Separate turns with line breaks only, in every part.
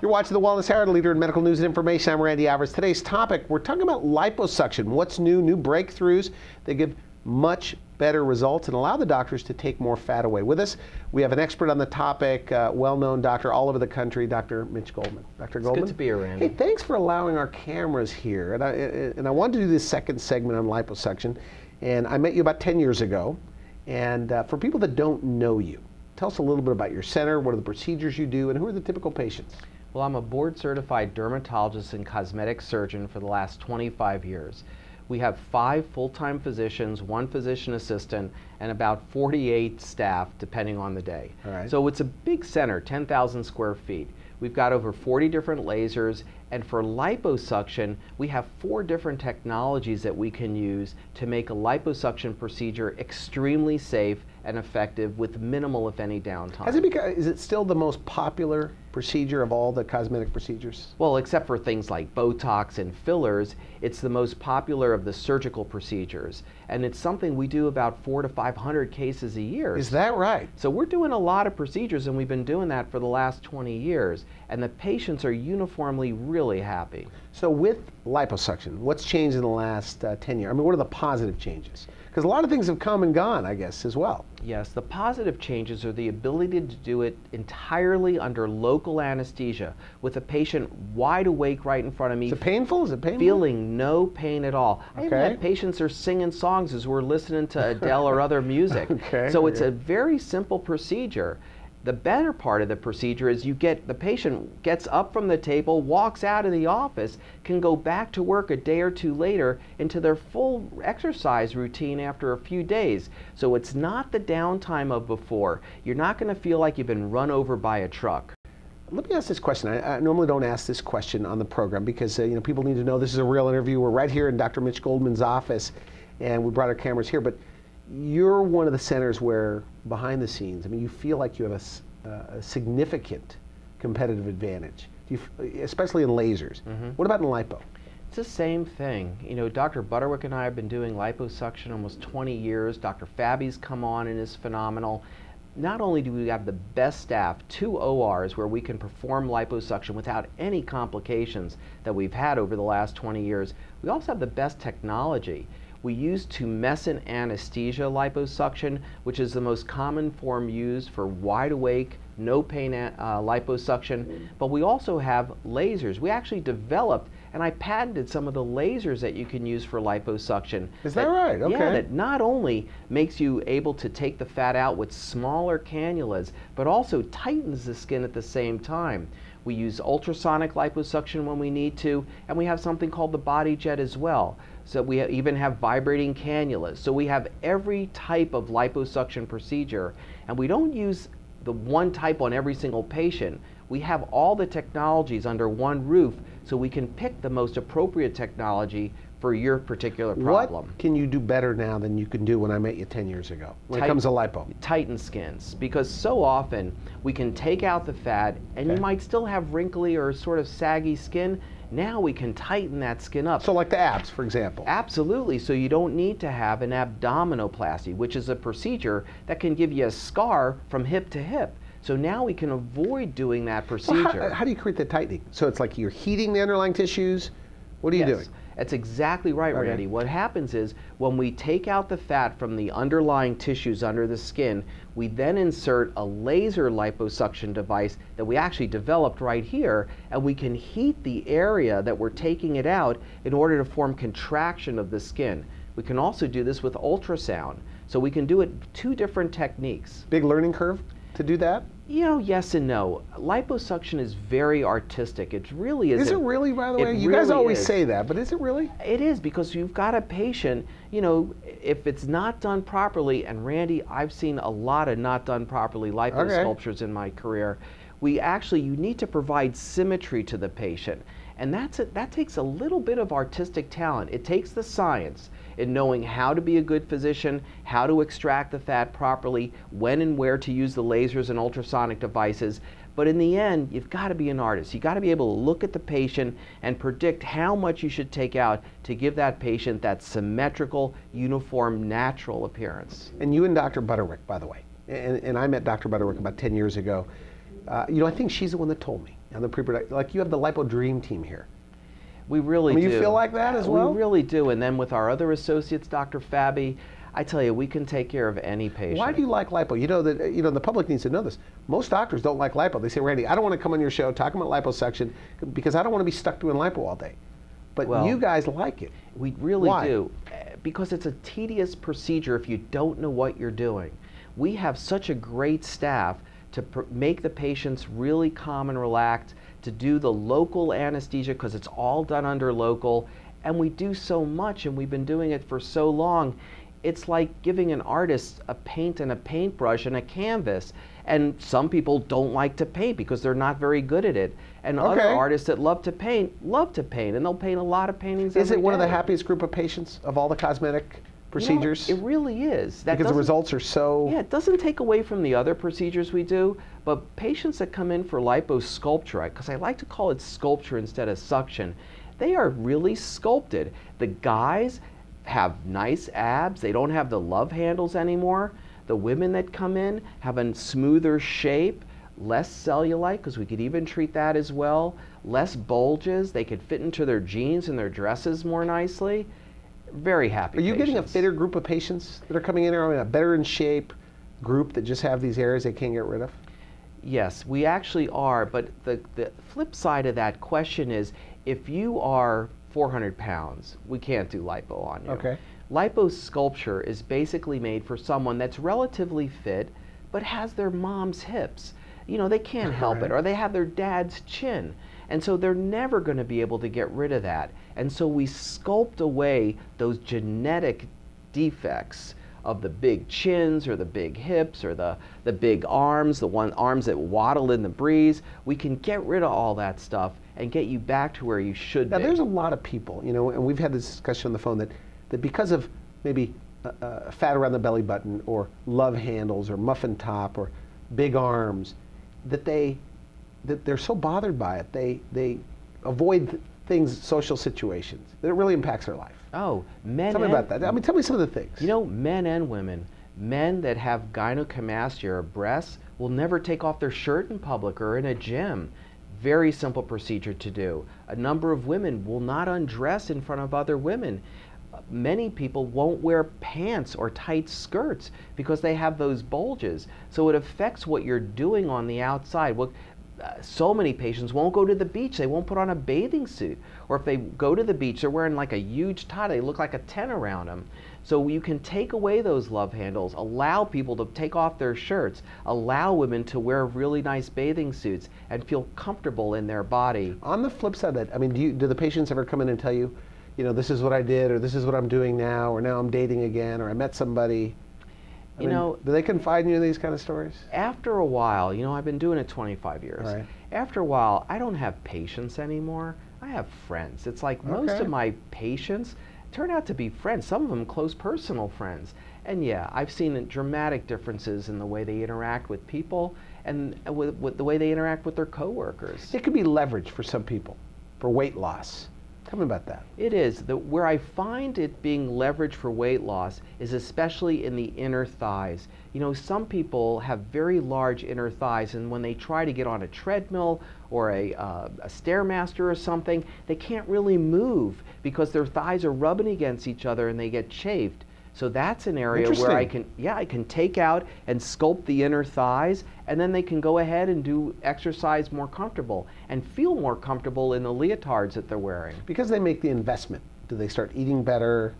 You're watching The Wellness Hour, leader in medical news and information. I'm Randy Alvarez. Today's topic, we're talking about liposuction. What's new breakthroughs that give much better results and allow the doctors to take more fat away. With us, we have an expert on the topic, well-known doctor all over the country, Dr. Mitch Goldman. Dr. Goldman?
It's good to be here, Randy.
Hey, thanks for allowing our cameras here. And I wanted to do this second segment on liposuction. And I met you about 10 years ago. And for people that don't know you, tell us a little bit about your center, what are the procedures you do, and who are the typical patients?
Well, I'm a board-certified dermatologist and cosmetic surgeon for the last 25 years. We have 5 full-time physicians, 1 physician assistant, and about 48 staff, depending on the day.
All right.
So it's a big center, 10,000 square feet. We've got over 40 different lasers, and for liposuction, we have 4 different technologies that we can use to make a liposuction procedure extremely safe and effective with minimal, if any, downtime.
Is it still the most popular procedure of all the cosmetic procedures?
Well, except for things like Botox and fillers, it's the most popular of the surgical procedures. And it's something we do about 400 to 500 cases a year.
Is that right?
So we're doing a lot of procedures, and we've been doing that for the last 20 years. And the patients are uniformly really happy.
So with liposuction, what's changed in the last 10 years? I mean, what are the positive changes? Because a lot of things have come and gone, I guess, as well.
Yes, the positive changes are the ability to do it entirely under local anesthesia with a patient wide awake right in front of me.
Is it painful? Is it painful?
Feeling no pain at all.
Okay.
I even have patients who are singing songs as we're listening to Adele or other music.
Okay.
So it's a very simple procedure. The better part of the procedure is the patient gets up from the table, walks out of the office, can go back to work a day or two later into their full exercise routine after a few days. So it's not the downtime of before. You're not going to feel like you've been run over by a truck.
Let me ask this question. I normally don't ask this question on the program because people need to know this is a real interview. We're right here in Dr. Mitch Goldman's office, and we brought our cameras here. But you're one of the centers where, behind the scenes, I mean, you feel like you have a significant competitive advantage, especially in lasers. Mm-hmm. What about in lipo?
It's the same thing. You know, Dr. Butterwick and I have been doing liposuction almost 20 years. Dr. Fabi's come on and is phenomenal. Not only do we have the best staff, 2 ORs where we can perform liposuction without any complications that we've had over the last 20 years, we also have the best technology. We use tumescent anesthesia liposuction, which is the most common form used for wide awake, no pain liposuction, but we also have lasers. We actually developed, and I patented some of the lasers that you can use for liposuction.
Is that right? Okay.
Yeah, that not only makes you able to take the fat out with smaller cannulas, but also tightens the skin at the same time. We use ultrasonic liposuction when we need to, and we have something called the body jet as well. So we even have vibrating cannulas. So we have every type of liposuction procedure, and we don't use the one type on every single patient. We have all the technologies under one roof, so we can pick the most appropriate technology for your particular problem.
What can you do better now than you can do when I met you 10 years ago when it comes to lipo?
Tighten skins, because so often we can take out the fat and you might still have wrinkly or sort of saggy skin. Now we can tighten that skin up.
So like the abs, for example?
Absolutely. So you don't need to have an abdominoplasty, which is a procedure that can give you a scar from hip to hip. So now we can avoid doing that procedure.
Well, how do you create the tightening? So it's like you're heating the underlying tissues? What are you doing?
That's exactly right, Randy. What happens is when we take out the fat from the underlying tissues under the skin, we then insert a laser liposuction device that we actually developed right here, and we can heat the area that we're taking it out in order to form contraction of the skin. We can also do this with ultrasound. So we can do it 2 different techniques.
Big learning curve to do that?
You know, yes and no. Liposuction is very artistic. It really isn't.
Is it really, by the way? You guys always say that, but is it really?
It is, because you've got a patient, you know, if it's not done properly, and Randy, I've seen a lot of not done properly liposculptures in my career, you need to provide symmetry to the patient. And that takes a little bit of artistic talent. It takes the science in knowing how to be a good physician, how to extract the fat properly, when and where to use the lasers and ultrasonic devices. But in the end, you've got to be an artist. You've got to be able to look at the patient and predict how much you should take out to give that patient that symmetrical, uniform, natural appearance.
And you and Dr. Butterwick, by the way, and I met Dr. Butterwick about 10 years ago. I think she's the one that told me on the pre-production, like you have the lipo dream team here.
We really do.
You feel like that as well?
We really do. And then with our other associates, Dr. Fabi, I tell you, we can take care of any patient.
Why do you like lipo? You know that the public needs to know this. Most doctors don't like lipo. They say, Randy, I don't want to come on your show talking about liposuction because I don't want to be stuck doing lipo all day. But you guys like it.
We really
Why?
do. Because it's a tedious procedure if you don't know what you're doing. We have such a great staff to make the patients really calm and relaxed, to do the local anesthesia because it's all done under local. And we do so much, and we've been doing it for so long. It's like giving an artist a paint and a paintbrush and a canvas. And some people don't like to paint because they're not very good at it. And other artists that love to paint, and they'll paint a lot of paintings every day.
Is it one of the happiest group of patients of all the cosmetic procedures?
You know, it really is.
Because the results are so...
Yeah, it doesn't take away from the other procedures we do, but patients that come in for liposculpture, because I like to call it sculpture instead of suction, they are really sculpted. The guys have nice abs. They don't have the love handles anymore. The women that come in have a smoother shape, less cellulite, because we could even treat that as well, less bulges. They could fit into their jeans and their dresses more nicely. Very happy
Are you
patients.
getting a fitter group of patients that are coming in, or a better in shape group that just have these areas they can't get rid of?
Yes, we actually are, but the flip side of that question is, if you are 400 pounds, we can't do lipo on you.
Okay.
Liposculpture is basically made for someone that's relatively fit, but has their mom's hips. You know, they can't help it, or they have their dad's chin. And so they're never going to be able to get rid of that. And so we sculpt away those genetic defects of the big chins or the big hips or the big arms, arms that waddle in the breeze. We can get rid of all that stuff and get you back to where you should be.
Now, there's a lot of people, you know, and we've had this discussion on the phone that because of maybe fat around the belly button or love handles or muffin top or big arms, that they're so bothered by it, they avoid things, social situations, that it really impacts their life.
Oh, men.
Tell me about that. I mean, tell me some of the things.
You know, men and women. Men that have gynecomastia or breasts will never take off their shirt in public or in a gym. Very simple procedure to do. A number of women will not undress in front of other women. Many people won't wear pants or tight skirts because they have those bulges. So it affects what you're doing on the outside. So many patients won't go to the beach. They won't put on a bathing suit. Or if they go to the beach, they're wearing like a huge tie. They look like a tent around them. So you can take away those love handles, allow people to take off their shirts, allow women to wear really nice bathing suits and feel comfortable in their body.
On the flip side of that, I mean, do the patients ever come in and tell you, you know, this is what I did, or this is what I'm doing now, or now I'm dating again, or I met somebody? I mean, do they confide in you these kind of stories?
After a while, you know, I've been doing it 25 years.
Right.
After a while, I don't have patients anymore. I have friends. It's like most of my patients turn out to be friends, some of them close personal friends. And yeah, I've seen dramatic differences in the way they interact with people and with the way they interact with their coworkers.
It could be leverage for some people for weight loss. Tell me about that.
It is. Where I find it being leveraged for weight loss is especially in the inner thighs. You know, some people have very large inner thighs, and when they try to get on a treadmill or a Stairmaster or something, they can't really move because their thighs are rubbing against each other and they get chafed. So that's an area where I can take out and sculpt the inner thighs, and then they can go ahead and do exercise more comfortable and feel more comfortable in the leotards that they're wearing.
Because they make the investment, do they start eating better?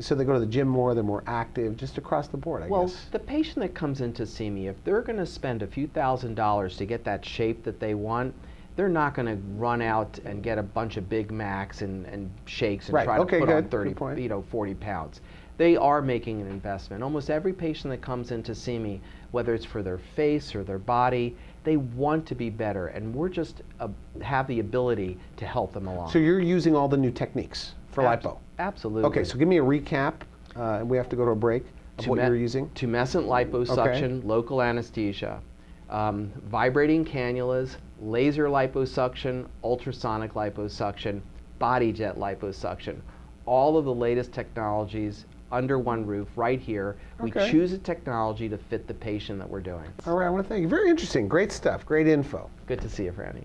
So they go to the gym more, they're more active, just across the board, I guess.
Well, the patient that comes in to see me, if they're going to spend a few $1,000s to get that shape that they want, they're not going to run out and get a bunch of Big Macs and shakes and try to put on 40 pounds. They are making an investment. Almost every patient that comes in to see me, whether it's for their face or their body, they want to be better, and we're just have the ability to help them along.
So you're using all the new techniques for lipo?
Absolutely.
Okay, so give me a recap. We have to go to a break of what you're using.
Tumescent liposuction, local anesthesia, vibrating cannulas, laser liposuction, ultrasonic liposuction, body jet liposuction. All of the latest technologies, under one roof right here.
Okay.
We choose a technology to fit the patient that we're doing.
All right, I want to thank you. Very interesting. Great stuff. Great info.
Good to see you, Franny.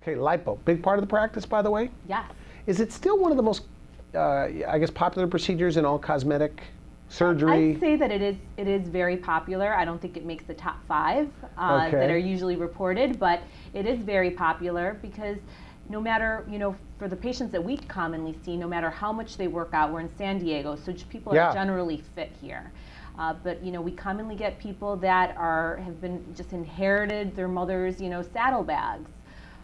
Okay, lipo. Big part of the practice, by the way?
Yes.
Is it still one of the most, I guess, popular procedures in all cosmetic surgery?
I'd say that it is very popular. I don't think it makes the top 5 that are usually reported, but it is very popular because no matter, for the patients that we commonly see, no matter how much they work out, we're in San Diego, so people are generally fit here. But we commonly get people that have been just inherited their mother's, saddlebags,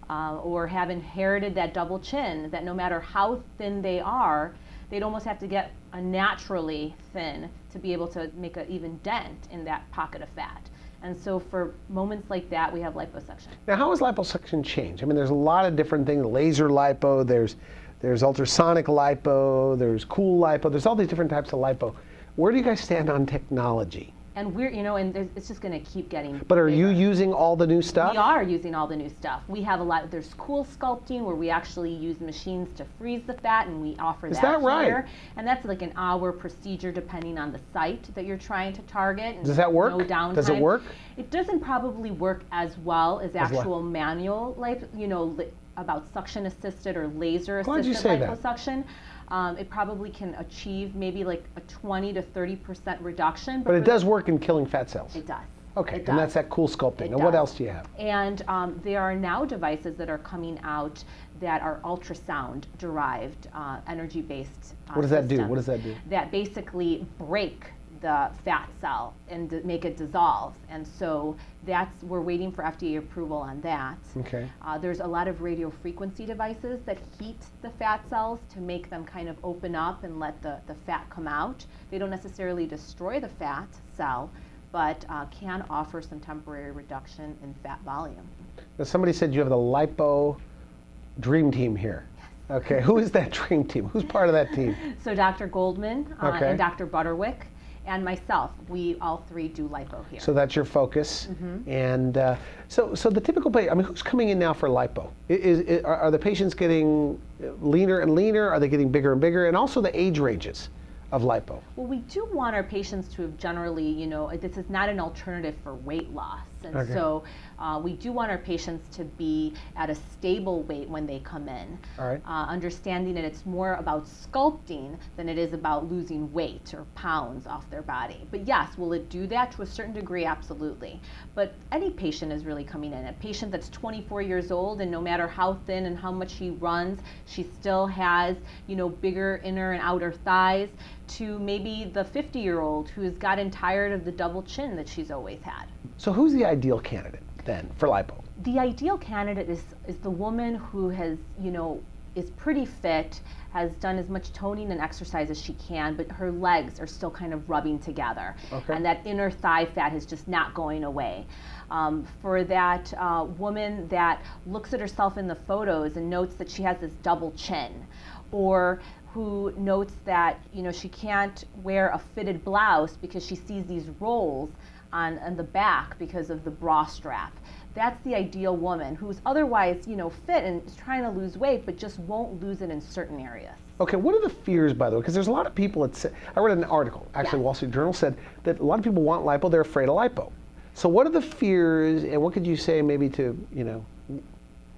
or have inherited that double chin, that no matter how thin they are, they'd almost have to get a naturally thin to be able to make an even dent in that pocket of fat. And so for moments like that, we have liposuction.
Now, how has liposuction changed? I mean, there's a lot of different things. Laser lipo, there's ultrasonic lipo, there's cool lipo, there's all these different types of lipo. Where do you guys stand on technology?
And we're, and it's just going to keep getting
But are
bigger.
you using all the new stuff?
We are using all the new stuff. We have a lot, there's cool sculpting where we actually use machines to freeze the fat, and we offer
Is that right?
here. And that's like an hour procedure depending on the site that you're trying to target. And
Does that work?
No downtime.
Does it work?
It doesn't probably work as well as actual manual, about suction assisted or laser assisted liposuction. It probably can achieve maybe like a 20 to 30% reduction.
But it does work in killing fat cells?
It does.
Okay,
It
and
does.
that's that cool sculpting.
It
And what
does.
else do you have?
And there are now devices that are coming out that are ultrasound derived, energy based
What does that do?
systems
What does that do?
that basically break the fat cell and make it dissolve. And so we're waiting for FDA approval on that.
Okay.
There's a lot of radio frequency devices that heat the fat cells to make them kind of open up and let the fat come out. They don't necessarily destroy the fat cell, but can offer some temporary reduction in fat volume.
Now, somebody said you have the lipo dream team here. Okay, who is that dream team? Who's part of that team?
So Dr. Goldman
Okay.
and Dr. Butterwick and myself, we all 3 do lipo here.
So that's your focus. And so the typical patient, I mean, who's coming in now for lipo? Are the patients getting leaner and leaner? Are they getting bigger and bigger? And also the age ranges of lipo.
Well, we do want our patients to have generally, this is not an alternative for weight loss. And so we do want our patients to be at a stable weight when they come in.
All right.
Understanding that it's more about sculpting than it is about losing weight or pounds off their body. But yes, will it do that to a certain degree? Absolutely. But any patient is really coming in. A patient that's 24 years old, and no matter how thin and how much she runs, she still has, bigger inner and outer thighs, to maybe the 50-year-old who's gotten tired of the double chin that she's always had.
So who's the ideal candidate then for lipo?
The ideal candidate is the woman who has, is pretty fit, has done as much toning and exercise as she can, but her legs are still kind of rubbing together.
Okay.
And that inner thigh fat is just not going away. For that woman that looks at herself in the photos and notes that she has this double chin, or who notes that she can't wear a fitted blouse because she sees these rolls on the back because of the bra strap. That's the ideal woman who's otherwise, fit and is trying to lose weight, but just won't lose it in certain areas.
Okay, what are the fears, by the way? Because there's a lot of people that say, I read an article, actually, Wall Street Journal said that a lot of people want lipo, they're afraid of lipo. So what are the fears, and what could you say maybe to,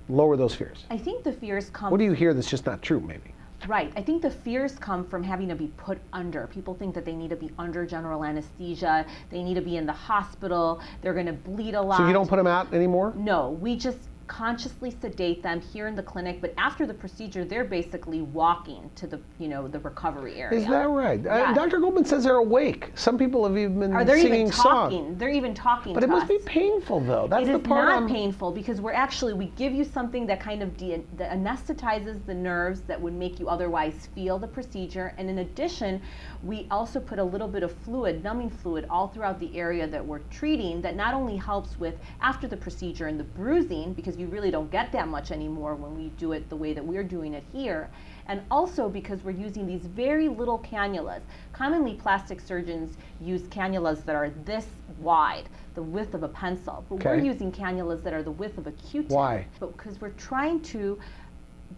lower those fears?
I think the fears come.
What do you hear that's just not true, maybe?
Right. I think the fears come from having to be put under. People think that they need to be under general anesthesia. They need to be in the hospital. They're going to bleed a lot.
So you don't put them out anymore?
No. We just consciously sedate them here in the clinic, but after the procedure, they're basically walking to the, the recovery area.
Is that right?
Yes.
Dr. Goldman says they're awake. Some people have even been
they're
singing
even talking.
songs.
They're even talking
But
to
it must
us.
be painful, though. That's
It
the
is
part
not painful because we give you something that kind of that anesthetizes the nerves that would make you otherwise feel the procedure. And in addition, we also put a little bit of fluid, numbing fluid, all throughout the area that we're treating that not only helps with after the procedure and the bruising, because you really don't get that much anymore when we do it the way that we're doing it here, and also because we're using these very little cannulas. Commonly, plastic surgeons use cannulas that are this wide, the width of a pencil, but we're using cannulas that are the width of a Q-tip.
Why?
Because we're trying to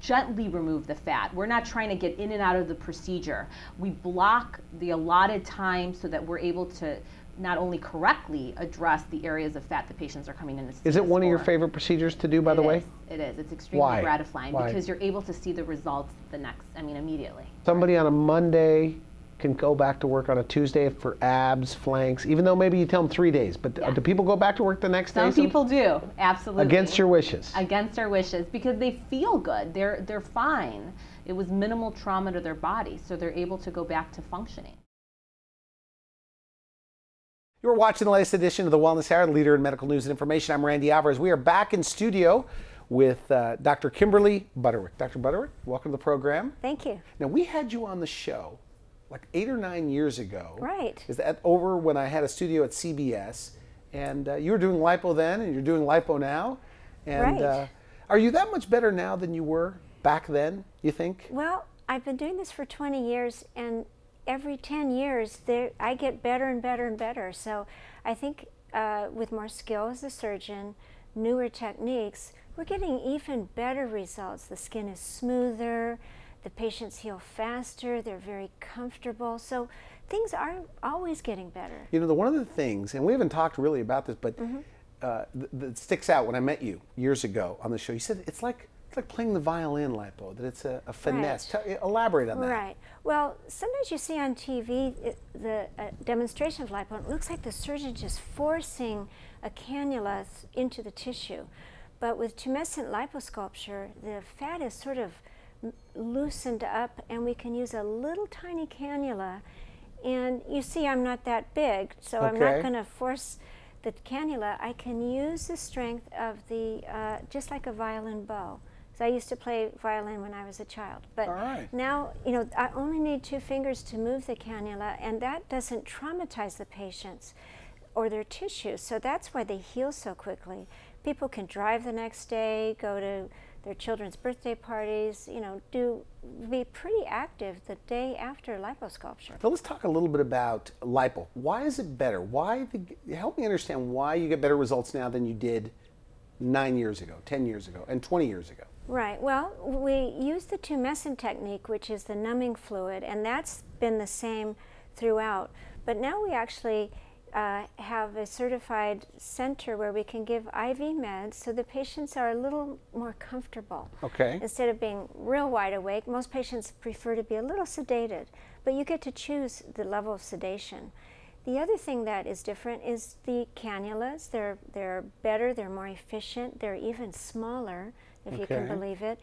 gently remove the fat. We're not trying to get in and out of the procedure. We block the allotted time so that we're able to not only correctly address the areas of fat the patients are coming in to see.
Is it one of your favorite procedures to do, by the way?
It is. It's extremely gratifying
Why?
Because you're able to see the results immediately.
Somebody on a Monday can go back to work on a Tuesday for abs, flanks, even though maybe you tell them 3 days. But do people go back to work the next day?
Some people do, absolutely.
Against your wishes?
Against our wishes, because they feel good. They're fine. It was minimal trauma to their body, so they're able to go back to functioning.
You're watching the latest edition of the Wellness Hour, the leader in medical news and information. I'm Randy Alvarez. We are back in studio with Dr. Kimberly Butterwick. Dr. Butterwick, welcome to the program.
Thank you.
Now, we had you on the show like 8 or 9 years ago.
Right.
Is that over when I had a studio at CBS, and you were doing LIpo then, and you're doing LIpo now. And
right.
Are you that much better now than you were back then, you think?
Well, I've been doing this for 20 years, and every 10 years, I get better and better and better. So I think with more skill as a surgeon, newer techniques, we're getting even better results. The skin is smoother, the patients heal faster, they're very comfortable. So things are always getting better.
You know, one of the things, and we haven't talked really about this, but that sticks out when I met you years ago on the show, you said it's like playing the violin, LIpo, that it's a finesse.
Right.
Elaborate on that.
Right. Well, sometimes you see on TV the demonstration of LIpo, it looks like the surgeon just forcing a cannula into the tissue. But with tumescent liposculpture, the fat is sort of loosened up, and we can use a little tiny cannula. And you see I'm not that big, so I'm not going to force the cannula. I can use the strength of the, just like a violin bow. I used to play violin when I was a child, but now, you know, I only need 2 fingers to move the cannula, and that doesn't traumatize the patients or their tissues, so that's why they heal so quickly. People can drive the next day, go to their children's birthday parties, you know, be pretty active the day after liposculpture.
So let's talk a little bit about LIpo. Why is it better? Help me understand why you get better results now than you did 9 years ago, 10 years ago, and 20 years ago.
Right. Well, we use the tumescent technique, which is the numbing fluid, and that's been the same throughout. But now we actually have a certified center where we can give IV meds so the patients are a little more comfortable.
Okay.
Instead of being real wide awake, most patients prefer to be a little sedated, but you get to choose the level of sedation. The other thing that is different is the cannulas. They're better, they're more efficient, they're even smaller, if you can believe it.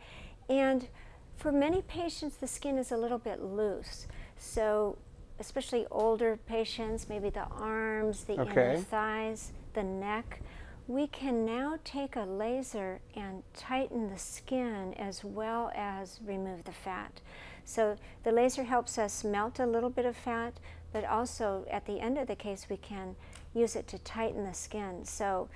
And for many patients, the skin is a little bit loose. So especially older patients, maybe the arms, the inner thighs, the neck, we can now take a laser and tighten the skin as well as remove the fat. So the laser helps us melt a little bit of fat, but also at the end of the case we can use it to tighten the skin. So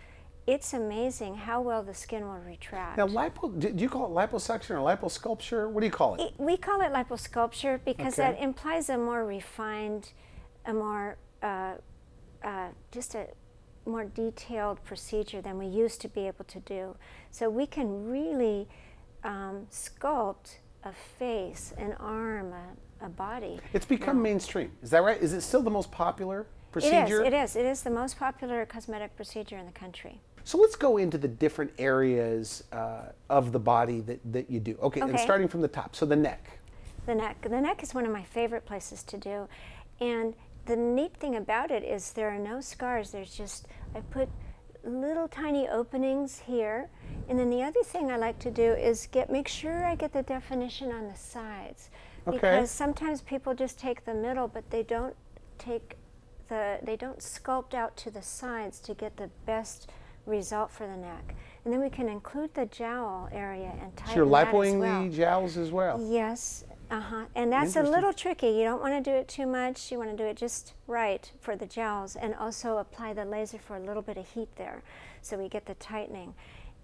it's amazing how well the skin will retract.
Now, do you call it liposuction or liposculpture? What do you call it?
We call it liposculpture because that implies a more refined, a more just a more detailed procedure than we used to be able to do. So we can really sculpt a face, an arm, a body.
It's become mainstream. Is that right? Is it still the most popular procedure?
It is. It is the most popular cosmetic procedure in the country.
So let's go into the different areas of the body that you do. Okay, and starting from the top, so the neck.
The neck. The neck is one of my favorite places to do. And the neat thing about it is there are no scars. There's just, I put little tiny openings here. And then the other thing I like to do is make sure I get the definition on the sides. Because sometimes people just take the middle, but they don't sculpt out to the sides to get the best result for the neck. And then we can include the jowl area and tighten
so you're
that as
lipoing
well.
the jowls as well?
Yes. And that's a little tricky. You don't want to do it too much. You want to do it just right for the jowls, and also apply the laser for a little bit of heat there so we get the tightening.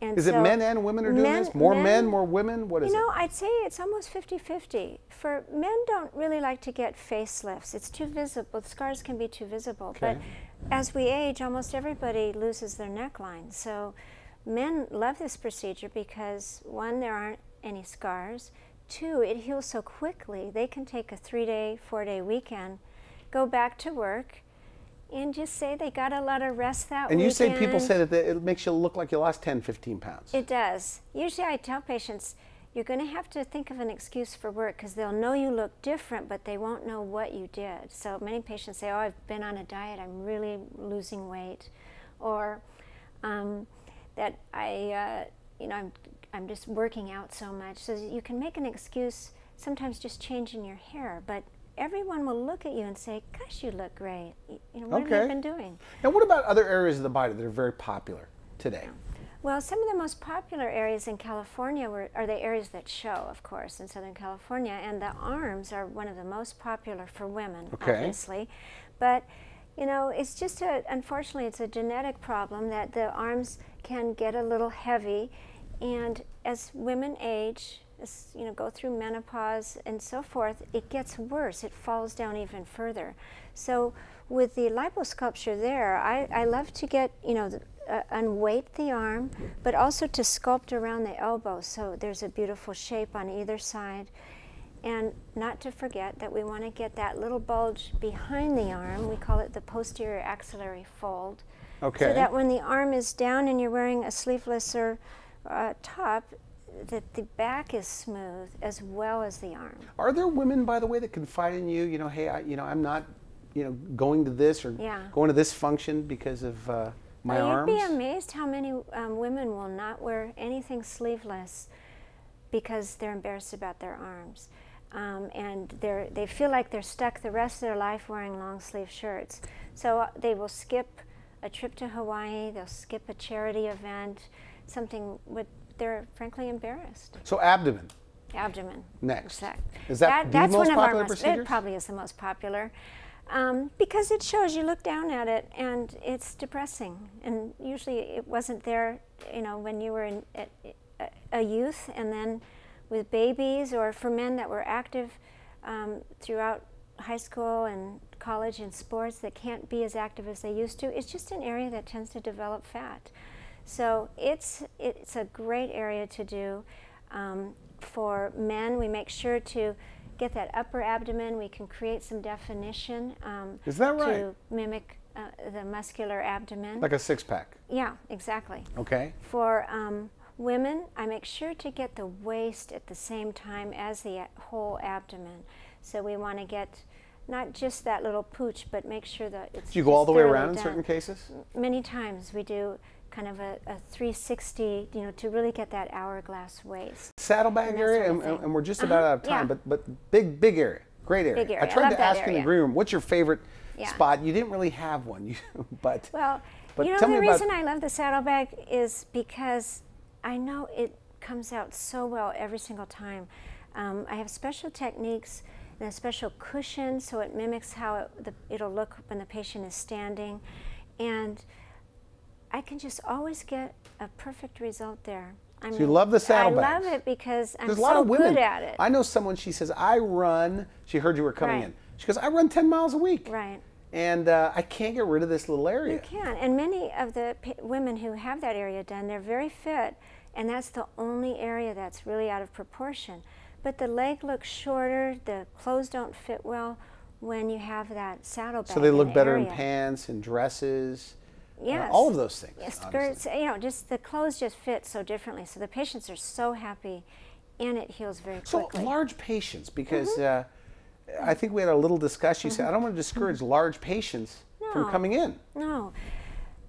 And
is it men and women are doing this? More men, more women? What is it?
You know, I'd say it's almost 50-50. For men don't really like to get facelifts. It's too visible. The scars can be too visible. But as we age, almost everybody loses their neckline. So men love this procedure because, one, there aren't any scars. 2, it heals so quickly. They can take a 3-day, 4-day weekend, go back to work, and just say they got a lot of rest that weekend.
And you say people say that it makes you look like you lost 10, 15 pounds.
It does. Usually I tell patients, you're going to have to think of an excuse for work because they'll know you look different, but they won't know what you did. So many patients say, oh, I've been on a diet, I'm really losing weight. Or that I'm just working out so much. So you can make an excuse, sometimes just changing your hair, but everyone will look at you and say, gosh, you look great. What have you been doing?
Now what about other areas of the body that are very popular today?
Well, some of the most popular areas in California are the areas that show, of course, in Southern California, and the arms are one of the most popular for women, obviously. But, it's just unfortunately, it's a genetic problem that the arms can get a little heavy, and as women age, go through menopause and so forth, it gets worse. It falls down even further. So with the liposculpture there, I love to get, unweight the arm, but also to sculpt around the elbow so there's a beautiful shape on either side. And not to forget that we want to get that little bulge behind the arm. We call it the posterior axillary fold.
Okay.
So that when the arm is down and you're wearing a sleeveless or top, that the back is smooth as well as the arm.
Are there women, by the way, that confide in you, hey, I'm not, going to this or going to this function because of my arms?
You'd be amazed how many women will not wear anything sleeveless because they're embarrassed about their arms. And they feel like they're stuck the rest of their life wearing long sleeve shirts. So they will skip a trip to Hawaii, they'll skip a charity event, something they're frankly embarrassed.
So abdomen.
Abdomen.
Next.
Exactly.
Is that the
that's
most
one of
popular
our
procedures?
It probably is the most popular. Because it shows, you look down at it and it's depressing. And usually it wasn't there, when you were a youth, and then with babies, or for men that were active throughout high school and college and sports that can't be as active as they used to. It's just an area that tends to develop fat. So it's a great area to do. For men, we make sure to get that upper abdomen. We can create some definition
Is that right?
to mimic the muscular abdomen.
Like a six-pack?
Yeah, exactly.
Okay.
For women, I make sure to get the waist at the same time as the whole abdomen. So we want to get not just that little pooch, but make sure that it's
Do you go all the way
thoroughly
around in
done.
certain cases?
Many times we do kind of a 360, to really get that hourglass waist.
Saddlebag area, and we're just about out of time, but big area, great area.
Big area.
I tried to ask
area.
in the green room, what's your favorite spot? You didn't really have one, but
well,
tell
the
me
reason I love the saddlebag is because I know it comes out so well every single time. I have special techniques and a special cushion so it mimics how it'll look when the patient is standing, and I can just always get a perfect result there. I mean,
you love the saddlebags.
I love it because I'm
There's a lot
so
of women,
good at it.
I know someone, she says, I run, she heard you were coming in. She goes, I run 10 miles a week.
Right.
And I can't get rid of this little area.
You can, and many of the women who have that area done, they're very fit, and that's the only area that's really out of proportion. But the leg looks shorter, the clothes don't fit well when you have that saddlebag.
So they look better
area.
in pants and dresses.
Yes.
All of those things.
Yes, skirts, just the clothes just fit so differently. So the patients are so happy, and it heals very quickly.
So large patients, because I think we had a little discussion. You said, I don't want to discourage large patients from coming in.
No,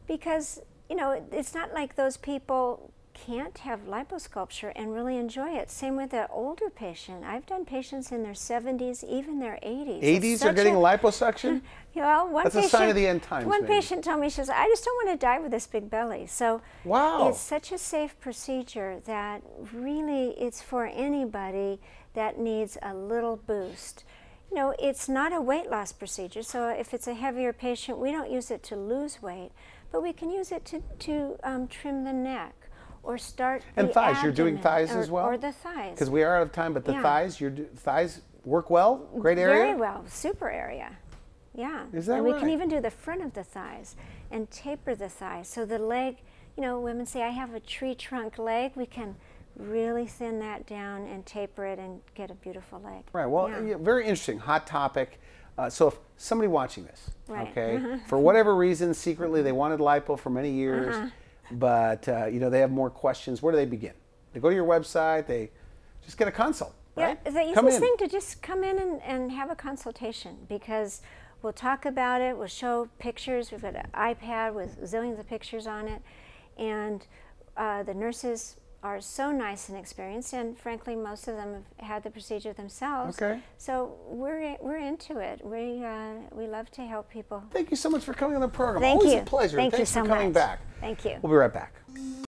because, it's not like those people can't have liposculpture and really enjoy it. Same with an older patient. I've done patients in their 70s, even their 80s.
80s are getting liposuction?
Well,
That's a sign of the end times.
One patient told me, she says, I just don't want to die with this big belly. So it's such a safe procedure that really it's for anybody that needs a little boost. It's not a weight loss procedure, so if it's a heavier patient, we don't use it to lose weight, but we can use it to trim the neck or start
and
the
thighs.
abdomen,
You're doing thighs as well?
Or the thighs.
Because we are out of time, but the thighs, thighs work well? Great area?
Very well. Super area. Yeah.
Is that
and
right?
we can even do the front of the thighs and taper the thighs. So the leg, women say, I have a tree trunk leg. We can really thin that down and taper it and get a beautiful leg.
Right. Well, yeah, very interesting, hot topic. So if somebody watching this, okay, for whatever reason, secretly they wanted lipo for many years, but you know, they have more questions. Where do they begin? They go to your website. They just get a consult. Right?
Yeah, the easiest thing to just come in and have a consultation, because we'll talk about it. We'll show pictures. We've got an iPad with zillions of pictures on it, and the nurses are so nice and experienced, and frankly, most of them have had the procedure themselves. Okay. So we're into it. We love to help people.
Thank you so much for coming on the program.
Thank
Always
you.
a pleasure.
Thanks
you so much. Coming back.
Thank you.
We'll be right back.